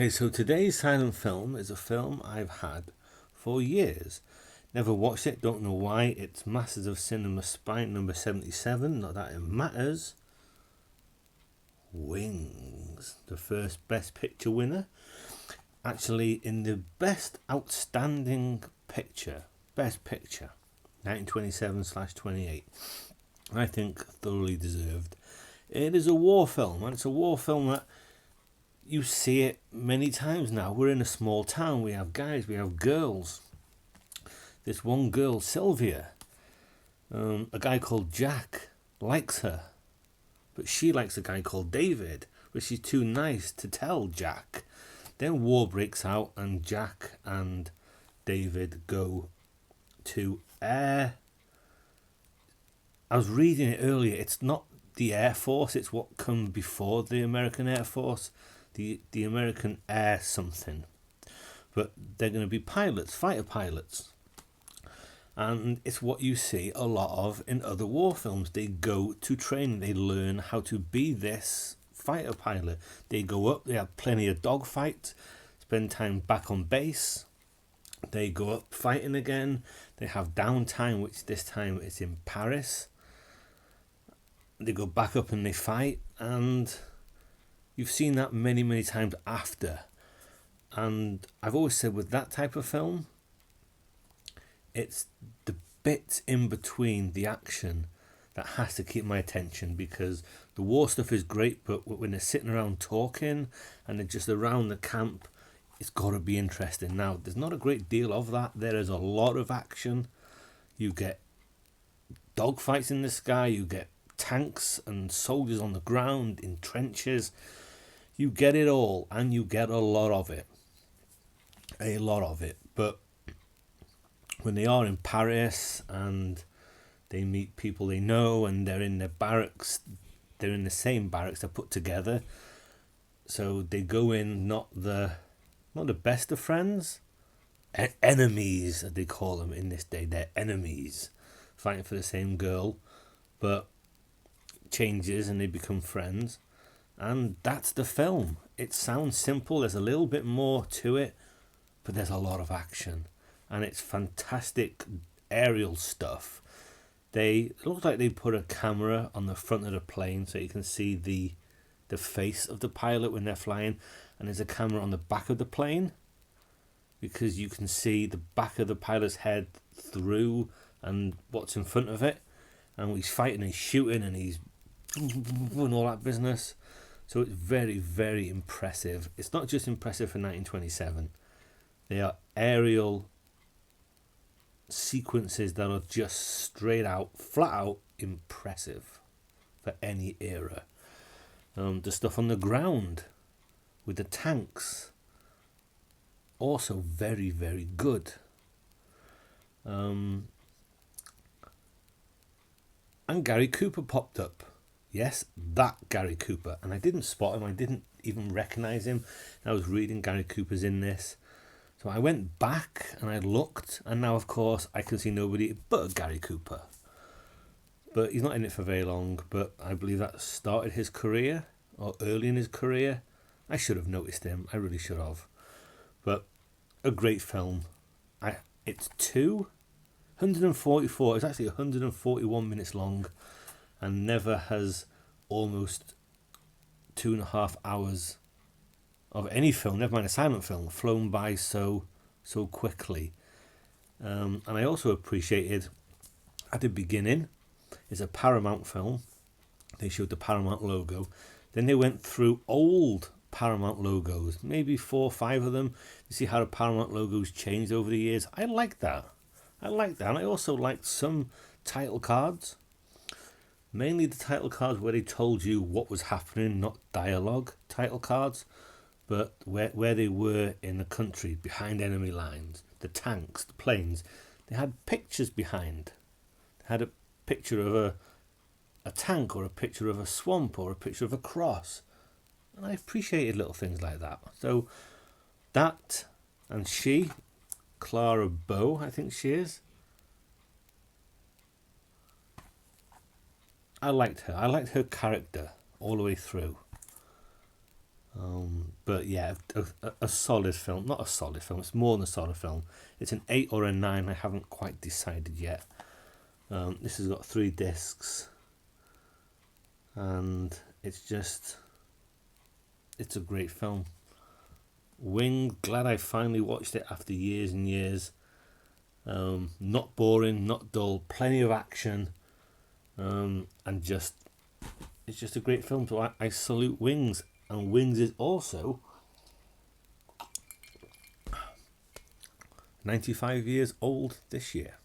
Okay, so today's silent film is a film I've had for years. Never watched it, don't know why. It's Masters of Cinema Spine number 77, not that it matters. Wings, the first Best Picture winner. Actually, in the Best Outstanding Picture, Best Picture, 1927/28. I think thoroughly deserved. It is a war film, and it's a war film that you see it many times now. We're in a small town. We have guys, we have girls. This one girl, Sylvia, a guy called Jack likes her, but she likes a guy called David, but she's too nice to tell Jack. Then war breaks out, and Jack and David go to air. I was reading it earlier. It's not the Air Force. It's what come before the American Air Force. The American Air something. But they're going to be pilots, fighter pilots. And it's what you see a lot of in other war films. They go to training. They learn how to be this fighter pilot. They go up. They have plenty of dogfights. Spend time back on base. They go up fighting again. They have downtime, which this time is in Paris. They go back up and they fight. And you've seen that many, many times after. And I've always said with that type of film, it's the bits in between the action that has to keep my attention, because the war stuff is great, but when they're sitting around talking and they're just around the camp, it's got to be interesting. Now, there's not a great deal of that. There is a lot of action. You get dogfights in the sky, you get tanks and soldiers on the ground in trenches. You get it all, and you get a lot of it. A lot of it. But when they are in Paris and they meet people they know and they're in their barracks, they're in the same barracks, they're put together. So they go in not the best of friends, enemies as they call them in this day. They're enemies fighting for the same girl, but changes and they become friends. And that's the film. It sounds simple, there's a little bit more to it, but there's a lot of action. And it's fantastic aerial stuff. It looks like they put a camera on the front of the plane so you can see the face of the pilot when they're flying. And there's a camera on the back of the plane, because you can see the back of the pilot's head through and what's in front of it. And he's fighting and shooting and he's and all that business. So it's very, very impressive. It's not just impressive for 1927. They are aerial sequences that are just straight out, flat out impressive for any era. The stuff on the ground with the tanks, also very, very good. And Gary Cooper popped up. Yes, that Gary Cooper. And I didn't spot him. I didn't even recognise him. I was reading Gary Cooper's in this. So I went back and I looked. And now, of course, I can see nobody but Gary Cooper. But he's not in it for very long. But I believe that started his career, or early in his career. I should have noticed him. I really should have. But a great film. It's 144. It's actually 141 minutes long. And never has almost 2.5 hours of any film, never mind a silent film, flown by so quickly. And I also appreciated at the beginning, it's a Paramount film. They showed the Paramount logo. Then they went through old Paramount logos, maybe 4 or 5 of them. You see how the Paramount logos changed over the years. I like that. And I also liked some title cards. Mainly the title cards where they told you what was happening, not dialogue title cards, but where they were in the country, behind enemy lines, the tanks, the planes. They had pictures behind. They had a picture of a tank, or a picture of a swamp, or a picture of a cross. And I appreciated little things like that. So that, and Clara Bow, I think she is. I liked her. I liked her character all the way through. But yeah, a solid film. Not a solid film. It's more than a solid film. It's an 8 or a 9. I haven't quite decided yet. This has got 3 discs, and it's a great film. Wing. Glad I finally watched it after years and years. Not boring, not dull. Plenty of action, and it's just a great film. So I salute Wings. And Wings is also 95 years old this year.